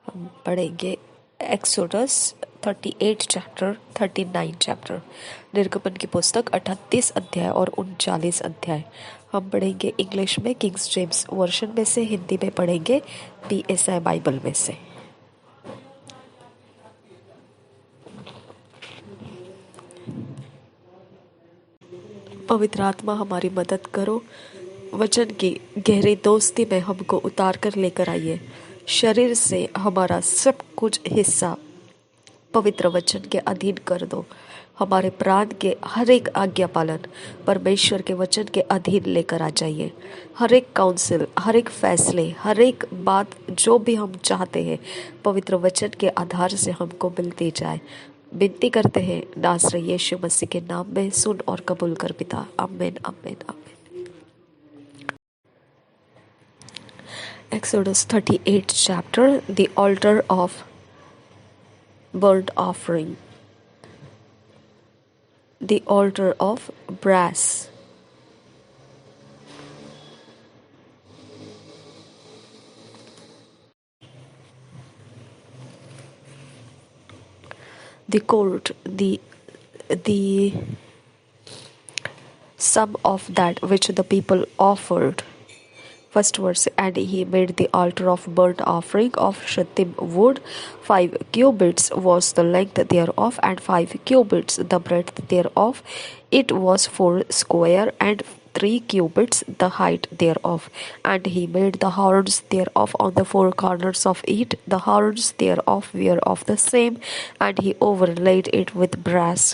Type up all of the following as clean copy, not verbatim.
हम पढ़ेंगे exodus 38 chapter 39 chapter, निर्गमन की पुस्तक 38 अध्याय और 39 अध्याय। हम पढ़ेंगे इंग्लिश में किंग्स जेम्स वर्जन में से, हिंदी में पढ़ेंगे PSI बाइबल में से। पवित्र आत्मा हमारी मदद करो, वचन की गहरी दोस्ती में हमको उतार कर लेकर आइए। शरीर से हमारा सब कुछ हिस्सा पवित्र वचन के अधीन कर दो। हमारे प्राण के हर एक आज्ञा पालन परमेश्वर के वचन के अधीन लेकर आ जाइए। हर एक काउंसिल, हर एक फैसले, हर एक बात जो भी हम चाहते हैं पवित्र वचन के आधार से हमको मिलती जाए। विनती करते हैं नासरी यीशु मसीह के नाम में, सुन और कबूल कर पिता। आमीन आमीन आमीन। Exodus 38 chapter, the altar of burnt offering, the altar of brass. The court, the sum of that which the people offered. First verse, and he made the altar of burnt offering of shittim wood. 5 cubits was the length thereof, and 5 cubits the breadth thereof. It was 4 square, and 3 cubits the height thereof. And he made the horns thereof on the 4 corners of it. The horns thereof were of the same, and he overlaid it with brass.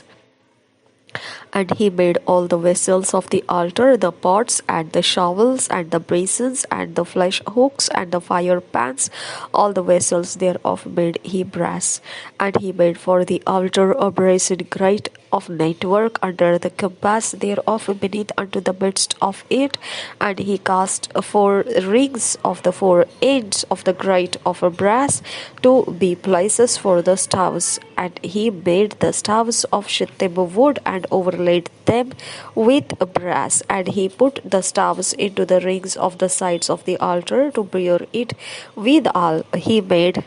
And he made all the vessels of the altar, the pots and the shovels and the basins and the flesh hooks and the fire pans. All the vessels thereof made he brass. And he made for the altar a brazen grate of network under the compass thereof beneath unto the midst of it. And he cast 4 rings of the 4 ends of the grate of brass to be places for the staves. And he made the staves of shittim wood and overlaid them with brass. And he put the staves into the rings of the sides of the altar to bear it withal. He made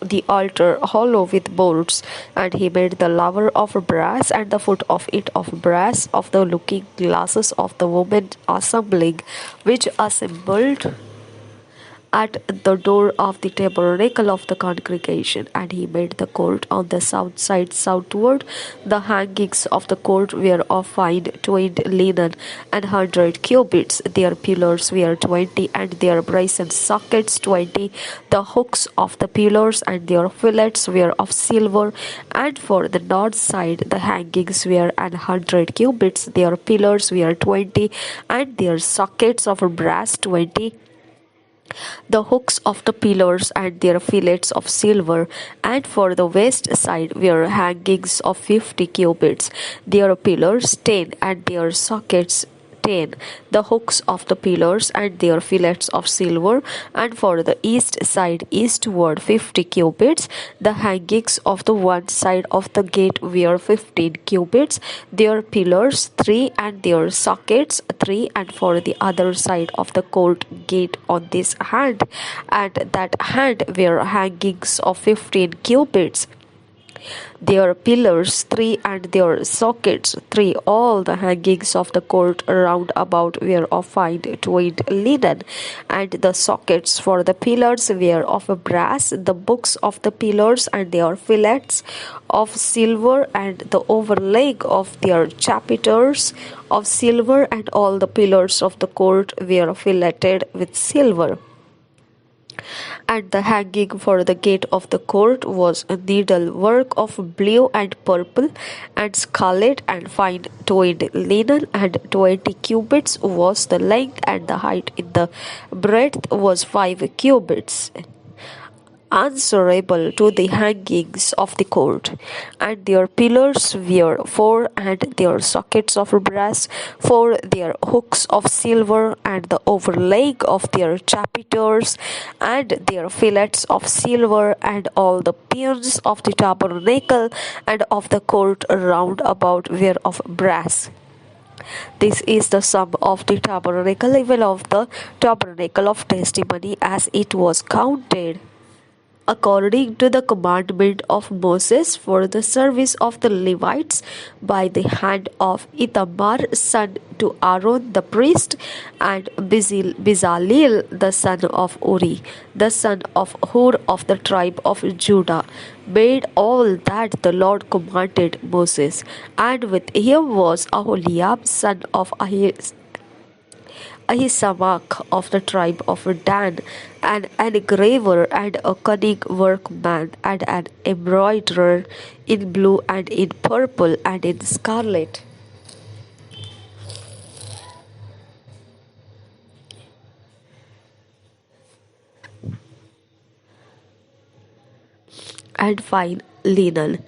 the altar hollow with bolts, and he made the laver of brass, and the foot of it of brass, of the looking glasses of the women assembling, which assembled at the door of the tabernacle of the congregation. And he made the court on the south side southward. The hangings of the court were of fine twined linen, and 100 cubits. Their pillars were 20, and their brazen sockets 20. The hooks of the pillars and their fillets were of silver. And for the north side the hangings were 100 cubits. Their pillars were 20, and their sockets of brass 20. The hooks of the pillars and their fillets of silver. And for the west side were hangings of 50 cubits. Their pillars 10, and their sockets 10. The hooks of the pillars and their fillets of silver. And for the east side eastward 50 cubits. The hangings of the one side of the gate were 15 cubits. Their pillars 3, and their sockets 3. And for the other side of the court gate on this hand and that hand were hangings of 15 cubits. Their pillars 3, and their sockets 3. All the hangings of the court round about were of fine twined linen, and the sockets for the pillars were of brass. The books of the pillars and their fillets of silver, and the overlaying of their chapiters of silver. And all the pillars of the court were filleted with silver. And the hanging for the gate of the court was a needlework of blue and purple and scarlet and fine twined linen, and 20 cubits was the length, and the height in the breadth was 5 cubits, answerable to the hangings of the court. And their pillars were 4, and their sockets of brass 4, their hooks of silver, and the overlaying of their chapiters and their fillets of silver. And all the pins of the tabernacle and of the court round about were of brass. This is the sum of the tabernacle, even of the tabernacle of testimony, as it was counted. according to the commandment of Moses for the service of the Levites by the hand of Ithamar son to Aaron the priest, and Bezalel the son of Uri, the son of Hur of the tribe of Judah, made all that the Lord commanded Moses. And with him was Aholiab son of Ahisamach of the tribe of Dan, an engraver and a cunning workman, and an embroiderer in blue and in purple and in scarlet. And fine linen.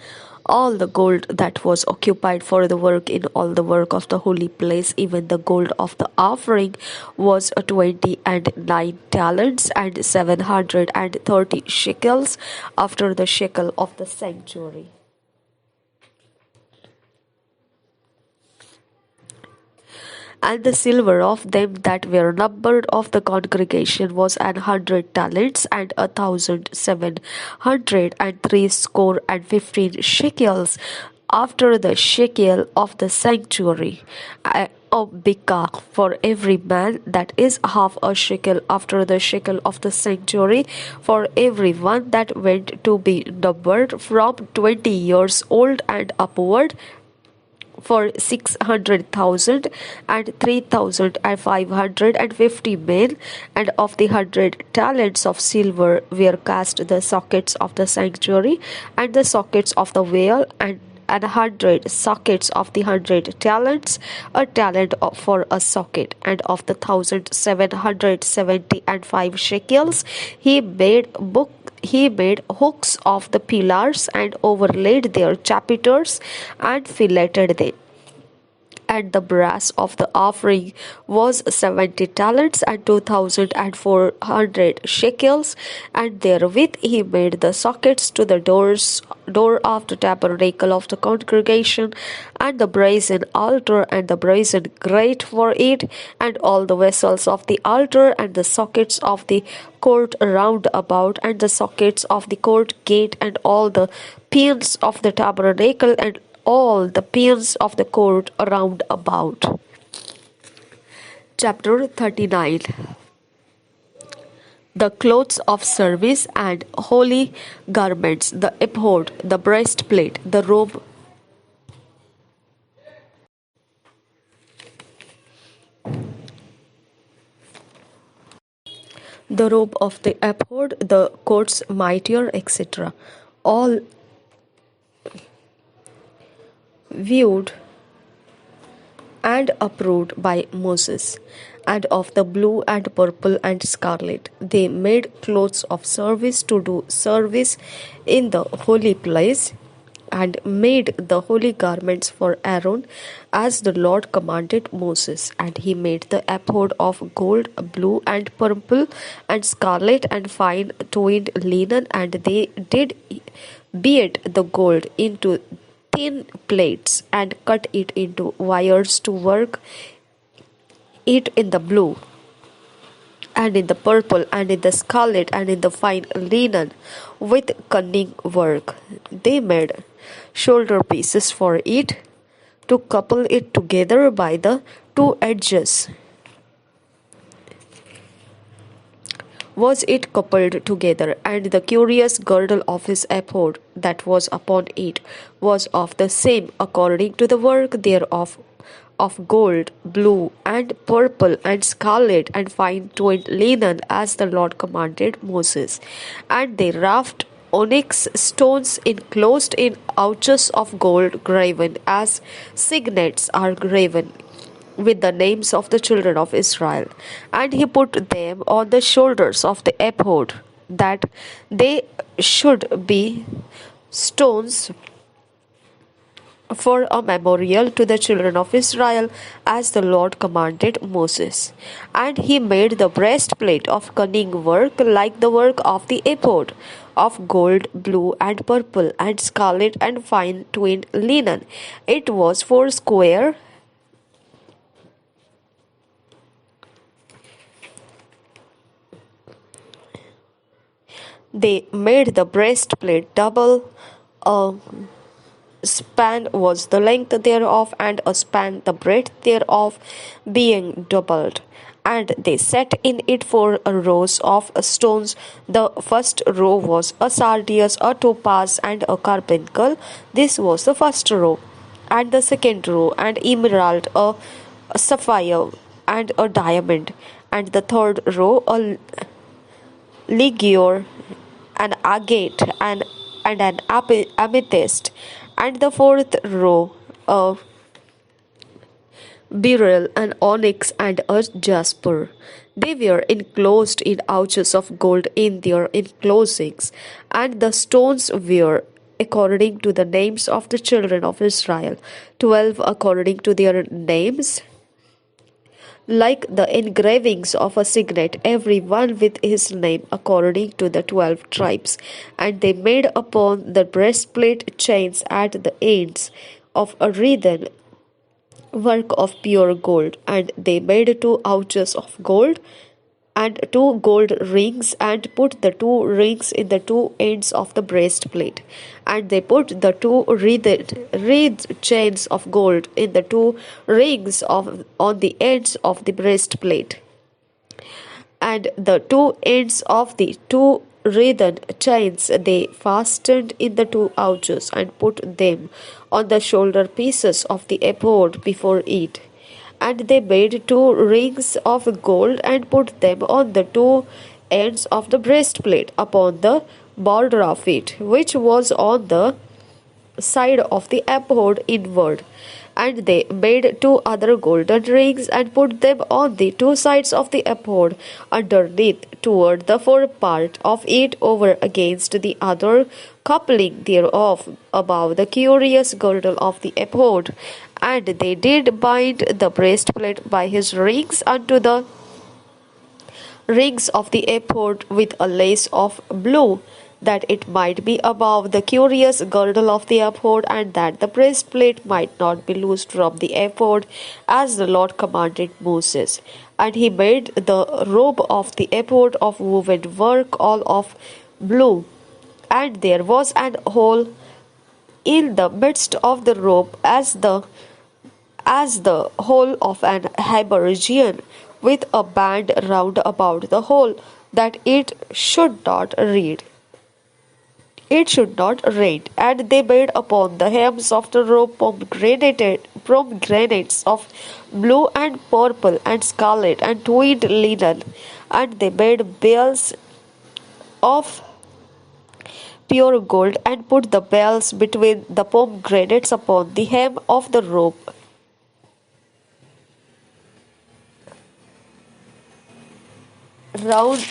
All the gold that was occupied for the work in all the work of the holy place, even the gold of the offering, was 29 talents and 730 shekels, after the shekel of the sanctuary. And the silver of them that were numbered of the congregation was 100 talents, and 1,760 shekels, after the shekel of the sanctuary. A bika for every man, that is half a shekel, after the shekel of the sanctuary, for every one that went to be numbered from 20 years old and upward, for 600,000 and 3,550 men. And of the 100 talents of silver were cast the sockets of the sanctuary, and the sockets of the veil, and 100 sockets of the 100 talents, a talent for a socket. And of the 1,770 and 5 shekels, he made hooks of the pillars, and overlaid their chapiters, and filleted them. And the brass of the offering was 70 talents, and 2,400 shekels, and therewith he made the sockets to the door of the tabernacle of the congregation, and the brazen altar, and the brazen grate for it, and all the vessels of the altar, and the sockets of the court round about, and the sockets of the court gate, and all the pins of the tabernacle, and all the pins of the court around about. Chapter 39. The clothes of service and holy garments, the ephod, the breastplate, the robe, of the ephod, the coat's mitre, etc. All viewed and approved by Moses. And of the blue and purple and scarlet, they made clothes of service to do service in the holy place, and made the holy garments for Aaron, as the Lord commanded Moses. And he made the ephod of gold, blue, and purple, and scarlet, and fine twined linen, and they did beat the gold into thin plates, and cut it into wires to work it in the blue, and in the purple, and in the scarlet, and in the fine linen, with cunning work. They made shoulder pieces for it, to couple it together by the two edges. Was it coupled together, and the curious girdle of his ephod that was upon it was of the same, according to the work thereof, of gold, blue, and purple, and scarlet, and fine twined linen, as the Lord commanded Moses. And they wrought onyx stones enclosed in ouches of gold, graven as signets are graven, with the names of the children of Israel. And he put them on the shoulders of the ephod, that they should be stones for a memorial to the children of Israel, as the Lord commanded Moses. And he made the breastplate of cunning work, like the work of the ephod, of gold, blue, and purple, and scarlet, and fine twined linen. It was foursquare, They made the breastplate double. A span was the length thereof, and a span the breadth thereof, being doubled. And they set in it 4 rows of stones. The first row was a sardius, a topaz, and a carbuncle. This was the first row. And the second row, an emerald, a sapphire, and a diamond. And the third row, a ligure, an agate, and an amethyst. And the fourth row, a beryl, an onyx, and a jasper. They were enclosed in ouches of gold in their enclosings, and the stones were according to the names of the children of Israel, 12 according to their names, like the engravings of a signet, every one with his name according to the 12 tribes. And they made upon the breastplate chains at the ends of a wreathen work of pure gold. And they made 2 ouches of gold and 2 gold rings, and put the 2 rings in the 2 ends of the breastplate. And they put the 2 wreathed chains of gold in the 2 rings on the ends of the breastplate. And the 2 ends of the 2 wreathen chains they fastened in the 2 ouches, and put them on the shoulder pieces of the ephod before it. And they made 2 rings of gold, and put them on the 2 ends of the breastplate upon the border of it, which was on the side of the ephod inward. And they made 2 other golden rings, and put them on the 2 sides of the ephod underneath, toward the forepart of it, over against the other coupling thereof, above the curious girdle of the ephod. And they did bind the breastplate by his rings unto the rings of the ephod with a lace of blue, that it might be above the curious girdle of the ephod, and that the breastplate might not be loosed from the ephod, as the Lord commanded Moses. And he made the robe of the ephod of woven work, all of blue. And there was an hole in the midst of the robe, as the hole of an habergeon, with a band round about the hole, that it should not rain. And they made upon the hems of the robe pomegranates of blue and purple and scarlet and twined linen. And they made bells of pure gold, and put the bells between the pomegranates upon the hem of the robe. Round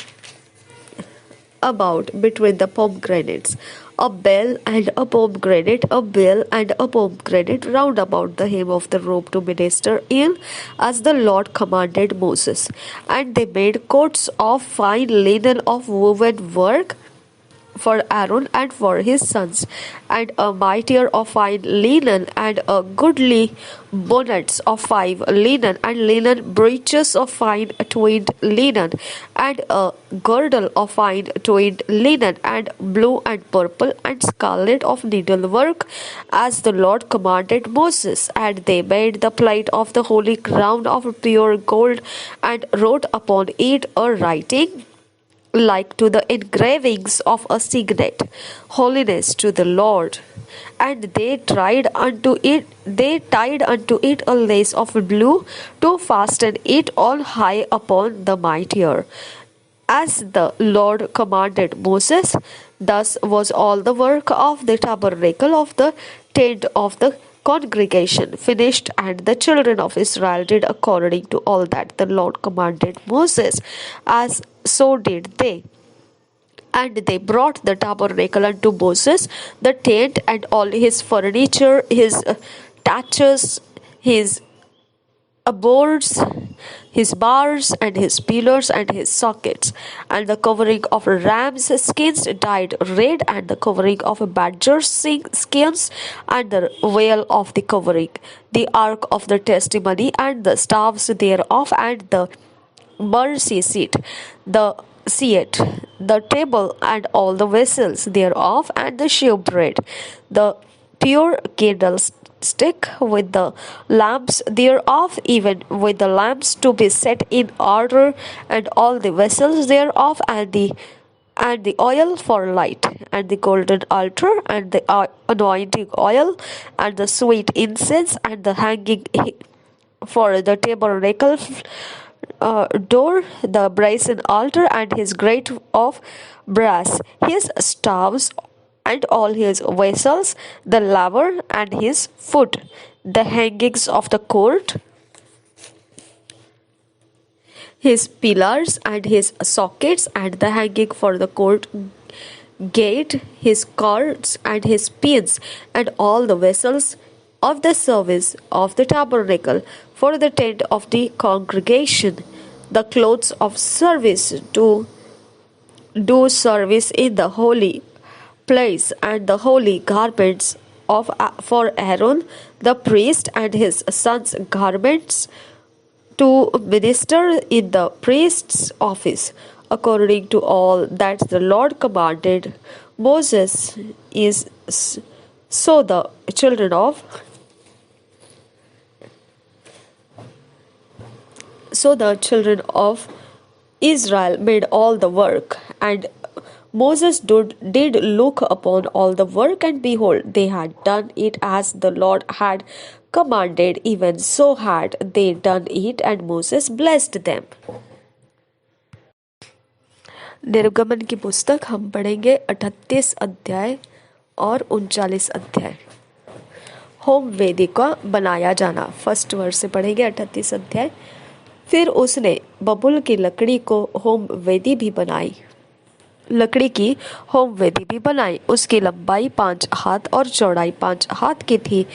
about between the pomegranates, a bell and a pomegranate, a bell and a pomegranate round about the hem of the robe, to minister in, as the Lord commanded Moses. And they made coats of fine linen of woven work for Aaron and for his sons, and a mitre of fine linen, and a goodly bonnets of fine linen, and linen breeches of fine twined linen, and a girdle of fine twined linen, and blue and purple and scarlet of needlework, as the Lord commanded Moses. And they made the plate of the holy crown of pure gold, and wrote upon it a writing like to the engravings of a signet, holiness to the Lord. And they tied unto it a lace of blue, to fasten it on high upon the mitre, as the Lord commanded Moses. Thus was all the work of the tabernacle of the tent of the congregation finished. And the children of Israel did according to all that the Lord commanded Moses, as so did they. And they brought the tabernacle unto Moses, the tent, and all his furniture, his taches, his boards, his bars, and his pillars, and his sockets, and the covering of rams' skins dyed red, and the covering of badgers' skins, and the veil of the covering, the ark of the testimony, and the staves thereof, and the mercy seat, the see it, the table and all the vessels thereof, and the shewbread, the pure candlestick with the lamps thereof, even with the lamps to be set in order, and all the vessels thereof, and the oil for light, and the golden altar, and the anointing oil, and the sweet incense, and the hanging for the tabernacle door, the brazen altar, and his grate of brass, his staves, and all his vessels, the laver, and his foot, the hangings of the court, his pillars and his sockets, and the hanging for the court gate, his cords and his pins, and all the vessels of the service of the tabernacle for the tent of the congregation, the clothes of service to do service in the holy place, and the holy garments of for Aaron the priest, and his sons' garments to minister in the priest's office, according to all that the Lord commanded Moses. Is so the children of Israel made all the work, and Moses did look upon all the work, and behold, they had done it as the Lord had commanded, even so had they done it, and Moses blessed them. निर्गमन की पुस्तक हम पढ़ेंगे 38 अध्याय और 39 अध्याय। Home वेदी का बनाया जाना, फर्स्ट वर्स से पढ़ेंगे 38 अध्याय। फिर उसने बबुल की लकड़ी को होम वेदी भी बनाई, लकड़ी की होम वेदी भी बनाई। उसकी लंबाई 5 हाथ और चौड़ाई 5 हाथ की थी।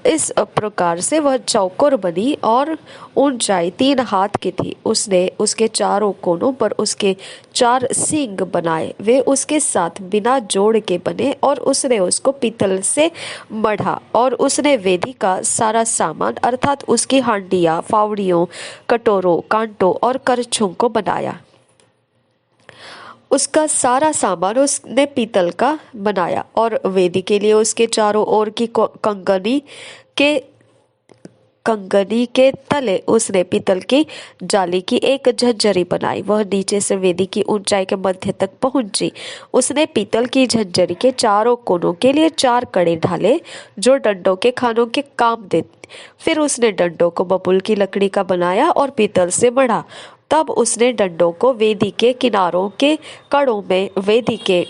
इस प्रकार से वह चौकोर बनी और ऊंचाई 3 हाथ की थी। उसने उसके चारों कोनों पर उसके 4 सींग बनाए, वे उसके साथ बिना जोड़ के बने, और उसने उसको पीतल से मढ़ा। और उसने वेदी का सारा सामान अर्थात उसकी हांडियाँ, फावड़ियों, कटोरों, कांटों और करछों को बनाया। उसका सारा सामान उसने पीतल का बनाया, और वेदी के लिए उसके चारों ओर की कंगनी के तले उसने पीतल की जाली की एक झंझरी बनाई। वह नीचे से वेदी की ऊंचाई के मध्य तक पहुंची। उसने पीतल की झंझरी के चारों कोनों के लिए 4 कड़े ढाले, जो डंडों के खानों के काम देते। फिर उसने डंडों को बबूल की लकड़ी का बनाया और पीतल से मढ़ा। तब उसने डंडों को वेदी के किनारों के कड़ों में वेदी के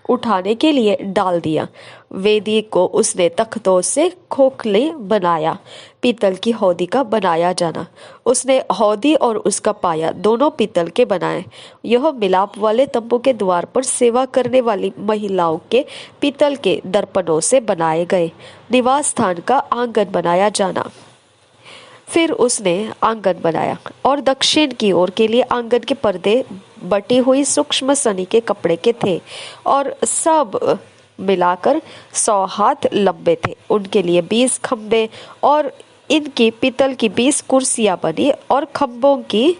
उठाने के लिए डाल दिया। वेदी को उसने तख्तों से खोखले बनाया। पीतल की हौदी का बनाया जाना, उसने हौदी और उसका पाया दोनों पीतल के बनाए। यह मिलाप वाले तंबू के द्वार पर सेवा करने वाली महिलाओं के पीतल के दर्पणों से बनाए गए। निवास स्थान का आंगन बनाया जाना। फिर उसने आंगन बनाया, और दक्षिण की ओर के लिए आंगन के पर्दे बटी हुई सूक्ष्म सनी के कपड़े के थे, और सब मिलाकर 100 हाथ लंबे थे। उनके लिए 20 खंबे, और इनकी पीतल की 20 कुर्सियां बनी, और खंभों की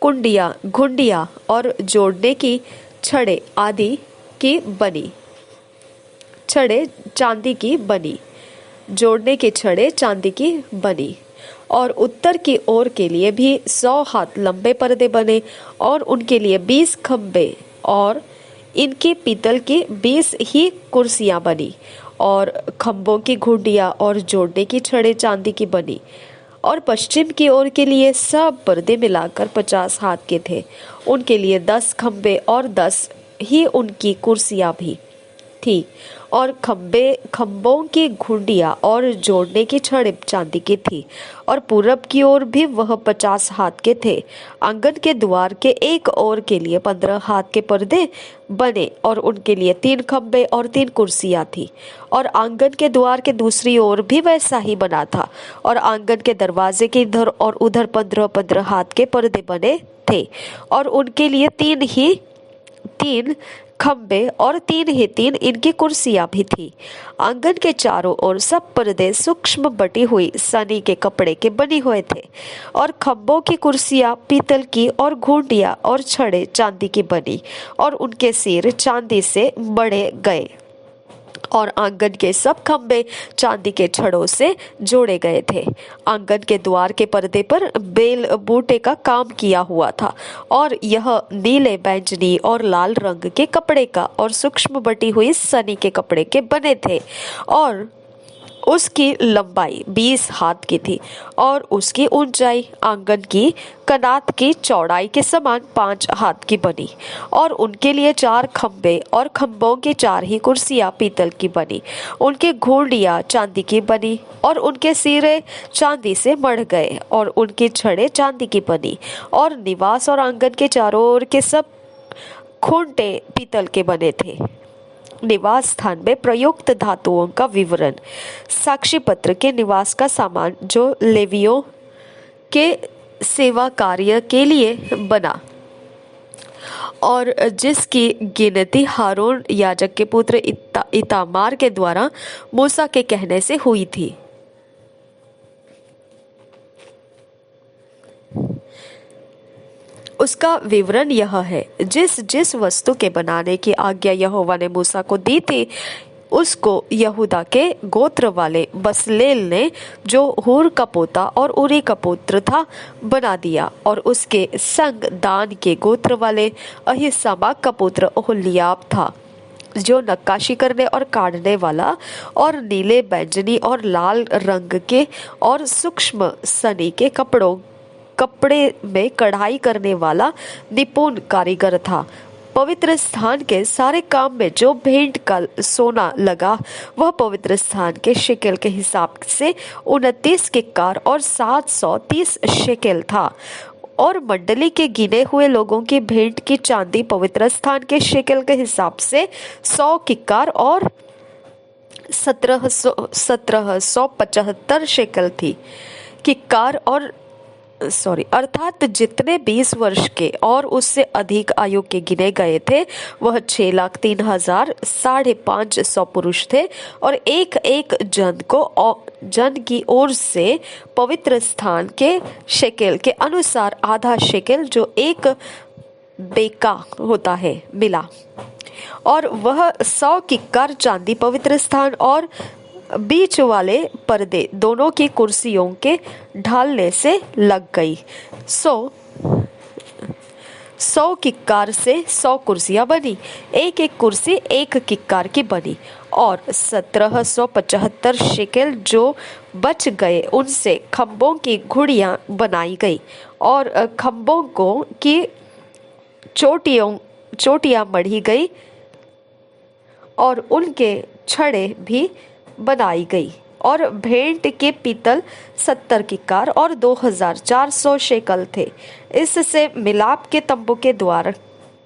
कुंडियां, घुंडियां और जोड़ने की छड़े आदि की बनी। छड़े चांदी की बनी, जोड़ने की छड़े चांदी की बनी। और उत्तर की ओर के लिए भी 100 हाथ लंबे पर्दे बने, और उनके लिए 20 खंबे, और इनकी पीतल की 20 ही कुर्सियां बनी। और खंभों की घुंडियां और जोड़ने की छड़े चांदी की बनी। और पश्चिम की ओर के लिए सब पर्दे मिलाकर 50 हाथ के थे। उनके लिए 10 खंबे और 10 ही उनकी कुर्सियां भी थी। और खंभों की घुंडियां और जोड़ने की छड़े चांदी की थी। और पूरब की ओर भी वह 50 हाथ के थे। आंगन के द्वार के एक ओर के लिए 15 हाथ के पर्दे बने, और उनके लिए 3 खंबे और 3 कुर्सियां थी। और आंगन के द्वार के दूसरी ओर भी वैसा ही बना था। और आंगन के दरवाजे के इधर और उधर 15-15 हाथ के पर्दे बने थे, और उनके लिए 3 ही 3 खंबे और 3 ही 3 इनकी कुर्सियां भी थी। आंगन के चारों ओर सब पर्दे सूक्ष्म बटी हुई सनी के कपड़े के बने हुए थे और खंबों की कुर्सियां पीतल की और घुंडियां और छड़े चांदी की बनी और उनके सिर चांदी से मढ़े गए और आंगन के सब खंबे चांदी के छड़ों से जोड़े गए थे। आंगन के द्वार के पर्दे पर बेल बूटे का काम किया हुआ था और यह नीले, बैंगनी और लाल रंग के कपड़े का और सूक्ष्म बटी हुई सनी के कपड़े के बने थे और उसकी लंबाई 20 हाथ की थी और उसकी ऊंचाई आंगन की कनात की चौड़ाई के समान 5 हाथ की बनी और उनके लिए 4 खंबे और खंबों की 4 ही कुर्सियां पीतल की बनी। उनके घुंडियां चांदी की बनी और उनके सिरे चांदी से मढ़ गए और उनकी छड़े चांदी की बनी और निवास और आंगन के चारों ओर के सब खूंटे पीतल के बने थे। निवास स्थान में प्रयुक्त धातुओं का विवरण। साक्षी पत्र के निवास का सामान जो लेवियों के सेवा कार्य के लिए बना और जिसकी गिनती हारून याजक के पुत्र इतामार के द्वारा मूसा के कहने से हुई थी। उसका विवरण यह है, जिस जिस वस्तु के बनाने की आज्ञा यहोवा ने मूसा को दी थी उसको यहूदा के गोत्र वाले बसलेल ने, जो हूर का पोता और उरी का पुत्र था, बना दिया और उसके संग दान के गोत्र वाले अहीसामाक का पुत्र ओहलियाब था, जो नक्काशी करने और काटने वाला और नीले, बैंगनी और लाल रंग के और सूक्ष्म सनी के कपड़े में कढ़ाई करने वाला निपुण कारीगर था। पवित्र स्थान के सारे काम में जो भेंट का सोना लगा वह पवित्र स्थान के शेकेल के हिसाब से 29 किक्कार और 730 शेकेल था और मंडली के गिने हुए लोगों की भेंट की चांदी पवित्र स्थान के शेकेल के हिसाब से 100 किक्कार और 1775 शेकेल थी। किक्कार और अर्थात जितने 20 वर्ष के और उससे अधिक आयु के गिने गए थे वह 6,03,500 पुरुष थे और एक एक जन की ओर से पवित्र स्थान के शेकेल के अनुसार आधा शेकेल जो एक बेका होता है मिला और वह 100 किक्कार चांदी पवित्र स्थान और बीच वाले पर्दे दोनों की कुर्सियों के ढालने से लग गई। 100 किक्कार से 100 कुर्सियां बनी, एक एक कुर्सी 1 किक्कार की बनी और 1775 शेकेल जो बच गए उनसे खंभों की घुड़ियां बनाई गई और खंभों को की चोटियां मढ़ी गई और उनके छड़े भी बनाई गई और भेंट के पीतल 70 किक्कार और 2400 शेकल थे। इससे मिलाप के तंबू के द्वार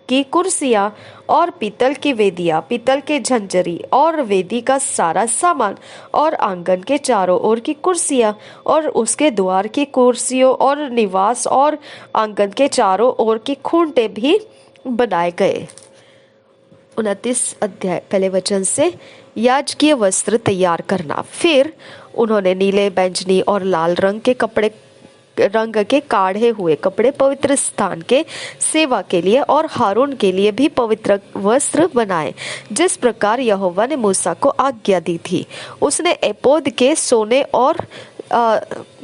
की कुर्सियां और पीतल की वेदियां, पीतल के झंझरी और वेदी का सारा सामान और आंगन के चारों ओर की कुर्सियां और उसके द्वार की कुर्सियों और निवास और आंगन के चारों ओर की खूंटे भी बनाए गए। 29 अध्याय पहले वचन से याजकीय वस्त्र तैयार करना। फिर उन्होंने नीले, बैंगनी और लाल रंग के काढ़े हुए कपड़े पवित्र स्थान के सेवा के लिए और हारून के लिए भी पवित्र वस्त्र बनाए, जिस प्रकार यहोवा ने मूसा को आज्ञा दी थी। उसने एपोद के सोने और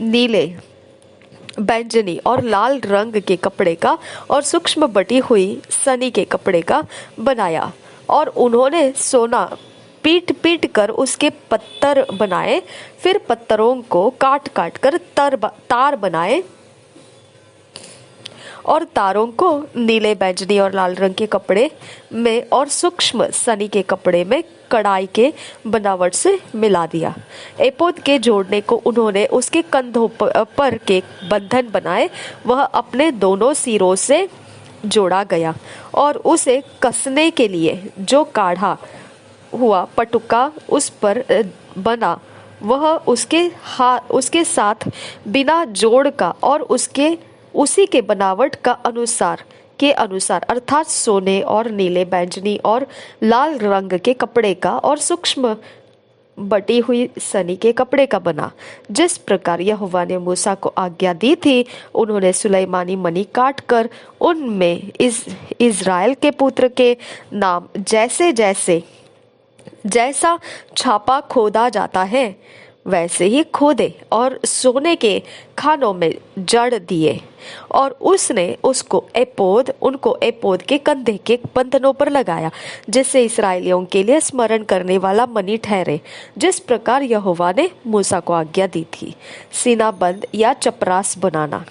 नीले, बैंगनी और लाल रंग के कपड़े का और सूक्ष्म बटी हुई सनी के कपड़े का बनाया और उन्होंने सोना पीट पीट कर उसके पत्तर बनाए। फिर पत्तरों को काट काट कर तार बनाए और तारों को नीले, बैंगनी और लाल रंग के कपड़े में और सूक्ष्म सनी के कपड़े में कढ़ाई के बनावट से मिला दिया। एपोद के जोड़ने को उन्होंने उसके कंधों पर के बंधन बनाए, वह अपने दोनों सिरों से जोड़ा गया और उसे कसने के लिए जो काढ़ा हुआ पटुका उस पर बना वह उसके साथ बिना जोड़ का और उसी के बनावट का अनुसार के अनुसार अर्थात सोने और नीले, बैंगनी और लाल रंग के कपड़े का और सूक्ष्म बटी हुई सनी के कपड़े का बना। जिस प्रकार यहोवा ने मूसा को आज्ञा दी थी, उन्होंने सुलेमानी मणि काट कर उनमें इज़राइल के पुत्र के नाम जैसा छापा खोदा जाता है वैसे ही खोदे और सोने के खानों में जड़ दिए। और उसने उनको एपोद के कंधे के बंधनों पर लगाया, जिससे इसराइलियों के लिए स्मरण करने वाला मणि ठहरे, जिस प्रकार यहोवा ने मूसा को आज्ञा दी थी। सीना बंद या चपरास बनाना।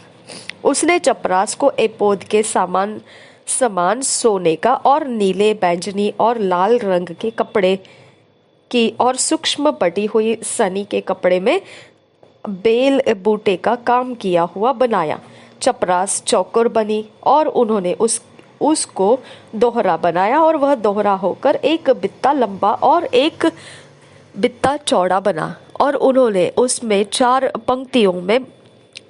उसने चपरास को एपोद के समान सोने का और नीले, बैंगनी और लाल रंग के कपड़े की और सूक्ष्म बटी हुई सनी के कपड़े में बेल बूटे का काम किया हुआ बनाया। चपरास चौकोर बनी और उन्होंने उसको दोहरा बनाया, और वह दोहरा होकर एक बित्ता लंबा और एक बित्ता चौड़ा बना। और उन्होंने उसमें 4 पंक्तियों में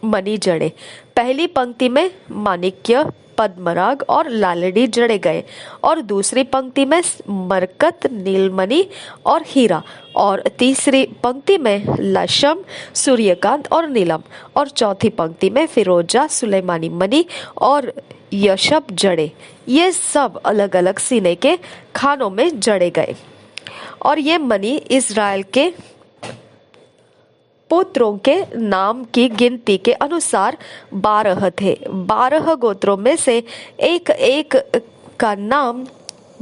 मणि जड़े। पहली पंक्ति में माणिक्य, पद्मराग और लालड़ी जड़े गए, और दूसरी पंक्ति में मरकत, नीलमणि और हीरा, और तीसरी पंक्ति में लशम, सूर्यकांत और नीलम, और चौथी पंक्ति में फिरोजा, सुलेमानी मणि और यशब जड़े। ये सब अलग अलग सीने के खानों में जड़े गए। और ये मणि इज़राइल के पुत्रों के नाम की गिनती के अनुसार 12 थे। 12 गोत्रों में से एक एक का नाम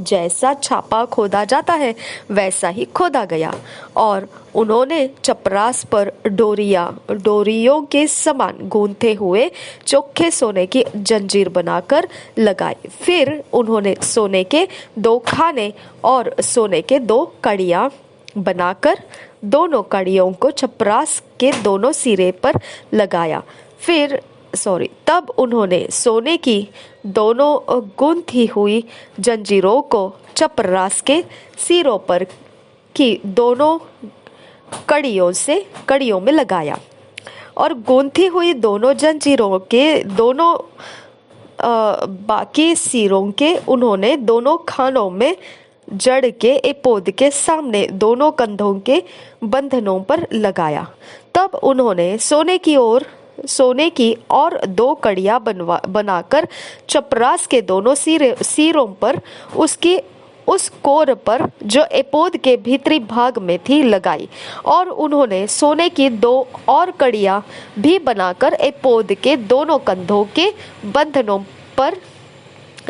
जैसा छापा खोदा जाता है वैसा ही खोदा गया। और उन्होंने चपरास पर डोरियों के समान गूंथे हुए चोखे सोने की जंजीर बनाकर लगाई। फिर उन्होंने सोने के 2 खाने और सोने के 2 कड़ियां बनाकर दोनों कड़ियों को चपरास के दोनों सिरे पर लगाया। तब उन्होंने सोने की दोनों गूंथी हुई जंजीरों को चपरास के सिरों पर की दोनों कड़ियों में लगाया, और गूंथी हुई दोनों जंजीरों के दोनों बाकी सिरों के उन्होंने दोनों खानों में जड़ के एपोद के सामने दोनों कंधों के बंधनों पर लगाया। तब उन्होंने सोने की और 2 कड़ियां बनाकर चपरास के दोनों सिरों पर उस कोर पर जो एपोद के भीतरी भाग में थी लगाई। और उन्होंने सोने की 2 और कड़ियां भी बनाकर एपोद के दोनों कंधों के बंधनों पर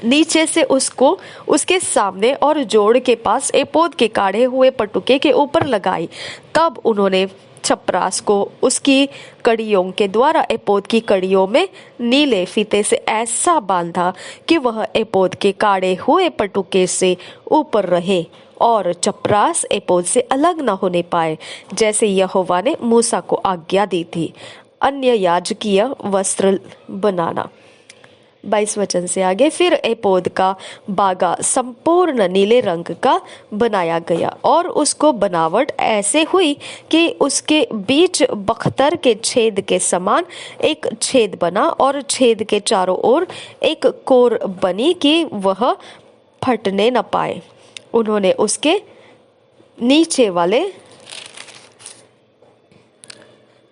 नीचे से उसके सामने और जोड़ के पास एपोद के काढ़े हुए पटुके के ऊपर लगाई। तब उन्होंने चपरास को उसकी कड़ियों के द्वारा एपोद की कड़ियों में नीले फीते से ऐसा बांधा कि वह एपोद के काढ़े हुए पटुके से ऊपर रहे, और चपरास एपोद से अलग न होने पाए, जैसे यहोवा ने मूसा को आज्ञा दी थी। अन्य याजकीय वस्त्र बनाना। 22 वचन से आगे। फिर एपोद का बागा संपूर्ण नीले रंग का बनाया गया, और उसको बनावट ऐसे हुई कि उसके बीच बख्तर के छेद के समान एक छेद बना, और छेद के चारों ओर एक कोर बनी कि वह फटने न पाए। उन्होंने उसके नीचे वाले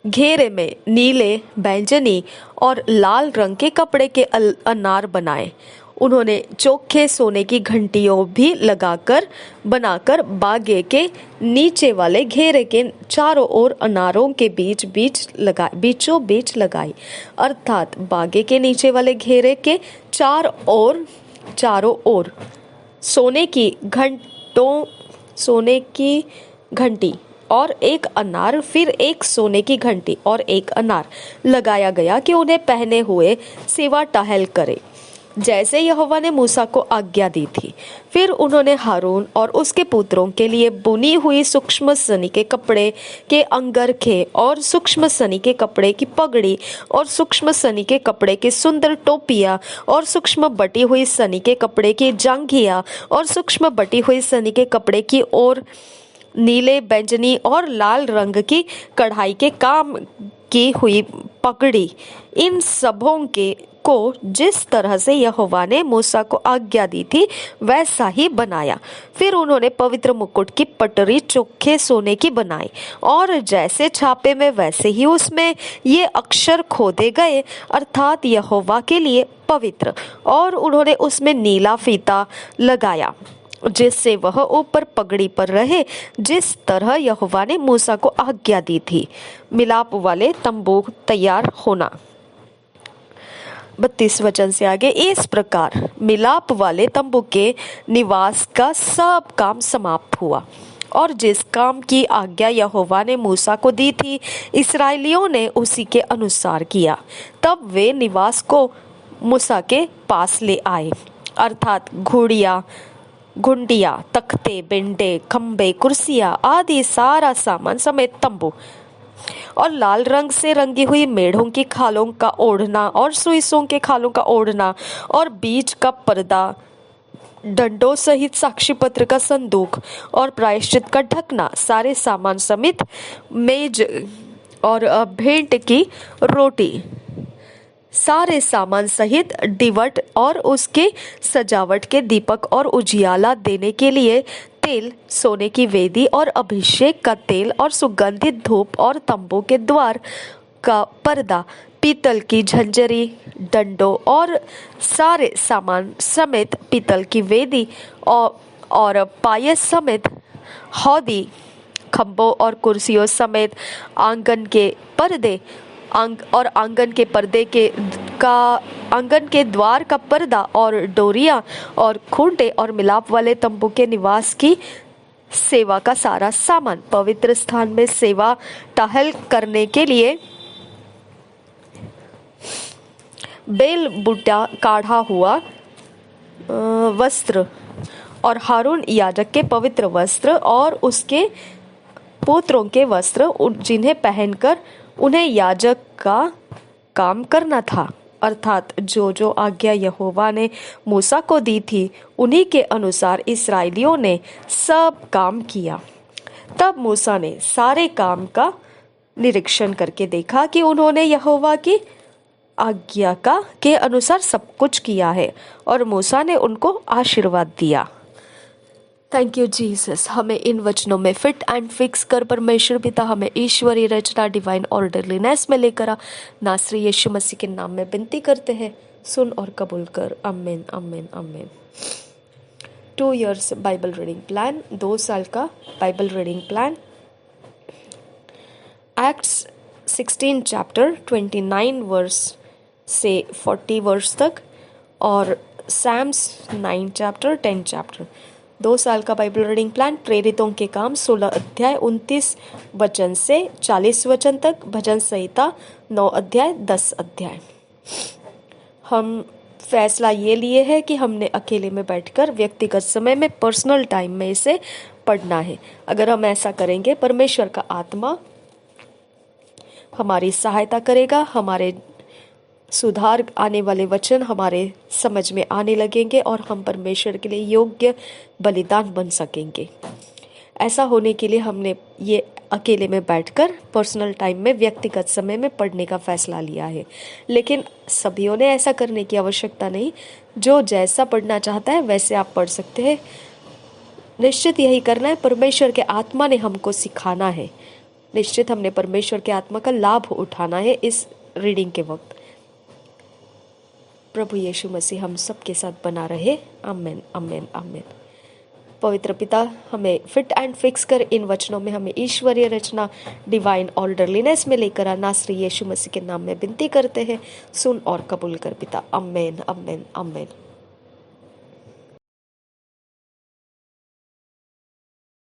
घेरे में नीले, बैंगनी और लाल रंग के कपड़े के अनार बनाए। उन्होंने चोखे सोने की घंटियों भी बनाकर बागे के नीचे वाले घेरे के चारों ओर अनारों के बीचों बीच लगाई, अर्थात बागे के नीचे वाले घेरे के चारों ओर सोने की घंटी और एक अनार, फिर एक सोने की घंटी और एक अनार लगाया गया कि उन्हें पहने हुए सेवा टहल करे, जैसे यहोवा ने मूसा को आज्ञा दी थी। फिर उन्होंने हारून और उसके पुत्रों के लिए बुनी हुई सूक्ष्म सनी के कपड़े के अंगरखे और सूक्ष्म सनी के कपड़े की पगड़ी और सूक्ष्म सनी के कपड़े की सुंदर टोपियां और सूक्ष्म बटी हुई सनी के कपड़े की जांघिया और सूक्ष्म बटी हुई सनी के कपड़े की और नीले, बैंगनी और लाल रंग की कढ़ाई के काम की हुई पगड़ी, इन सबों के को जिस तरह से यहोवा ने मूसा को आज्ञा दी थी वैसा ही बनाया। फिर उन्होंने पवित्र मुकुट की पटरी चोखे सोने की बनाई और जैसे छापे में वैसे ही उसमें ये अक्षर खोदे गए, अर्थात यहोवा के लिए पवित्र। और उन्होंने उसमें नीला फीता लगाया जिससे वह ऊपर पगड़ी पर रहे, जिस तरह यहोवा ने मूसा को आज्ञा दी थी। मिलाप वाले तंबू तैयार होना। 32 वचन से आगे, इस प्रकार मिलाप वाले तंबू के निवास का सब काम समाप्त हुआ और जिस काम की आज्ञा यहोवा ने मूसा को दी थी इस्राएलियों ने उसी के अनुसार किया। तब वे निवास को मूसा के पास ले आए, अर्थात घुंडिया, तख्ते, बिंडे, खंबे, कुर्सियां आदि सारा सामान समेत तंबू और लाल रंग से रंगी हुई मेढ़ों की खालों का ओढ़ना और सुइसों के खालों का ओढ़ना और बीच का पर्दा, डंडों सहित साक्षी पत्र का संदूक और प्रायश्चित का ढकना, सारे सामान समेत मेज और भेंट की रोटी, सारे सामान सहित डिवट और उसके सजावट के दीपक और उजियाला देने के लिए तेल, सोने की वेदी और अभिषेक का तेल और सुगंधित धूप और तंबू के द्वार का पर्दा, पीतल की झंझरी, डंडों और सारे सामान समेत पीतल की वेदी और पायस समेत हौदी, खंभों और कुर्सियों समेत आंगन के पर्दे और आंगन के द्वार का पर्दा और डोरिया और खूंटे और मिलाप वाले तंबू के निवास की सेवा का सारा सामान, पवित्र स्थान में सेवा टहल करने के लिए बेल बूटा काढ़ा हुआ वस्त्र और हारून याजक के पवित्र वस्त्र और उसके पुत्रों के वस्त्र, जिन्हें पहनकर उन्हें याजक का काम करना था, अर्थात जो जो आज्ञा यहोवा ने मूसा को दी थी उन्हीं के अनुसार इस्राएलियों ने सब काम किया। तब मूसा ने सारे काम का निरीक्षण करके देखा कि उन्होंने यहोवा की आज्ञा के अनुसार सब कुछ किया है और मूसा ने उनको आशीर्वाद दिया। Thank you Jesus. हमें इन वचनों में फिट एंड फिक्स कर परमेश्वर पिता हमें ईश्वरीय रचना, डिवाइन ऑर्डरलीनेस में लेकर आ, नासरी यीशु मसीह के नाम में विनती करते हैं, सुन और कबूल कर। आमीन आमीन आमीन। 2 years बाइबल रीडिंग प्लान, 2 साल का Bible reading plan. Acts 16 chapter 29 verse से 40 वर्स तक और सैम्स 9 चैप्टर 10 चैप्टर। 2 साल का बाइबल रीडिंग प्लान। प्रेरितों के काम 16 अध्याय 29 वचन से 40 वचन तक। भजन संहिता 9 अध्याय 10 अध्याय। हम फैसला ये लिए है कि हमने अकेले में बैठकर व्यक्तिगत समय में पर्सनल टाइम में इसे पढ़ना है। अगर हम ऐसा करेंगे परमेश्वर का आत्मा हमारी सहायता करेगा, हमारे सुधार आने वाले वचन हमारे समझ में आने लगेंगे और हम परमेश्वर के लिए योग्य बलिदान बन सकेंगे। ऐसा होने के लिए हमने ये अकेले में बैठकर पर्सनल टाइम में व्यक्तिगत समय में पढ़ने का फैसला लिया है, लेकिन सभीयों ने ऐसा करने की आवश्यकता नहीं। जो जैसा पढ़ना चाहता है वैसे आप पढ़ सकते हैं। निश्चित यही करना है, परमेश्वर के आत्मा ने हमको सिखाना है। निश्चित हमने परमेश्वर के आत्मा का लाभ उठाना है इस रीडिंग के वक्त। प्रभु यीशु मसीह हम सबके साथ बना रहे। आमीन आमीन आमीन। पवित्र पिता, हमें फिट एंड फिक्स कर इन वचनों में हमें ईश्वरीय रचना, डिवाइन ऑर्डरलीनेस में लेकर आ, नासरी यीशु मसीह के नाम में विनती करते हैं, सुन और कबूल कर पिता। आमीन आमीन आमीन।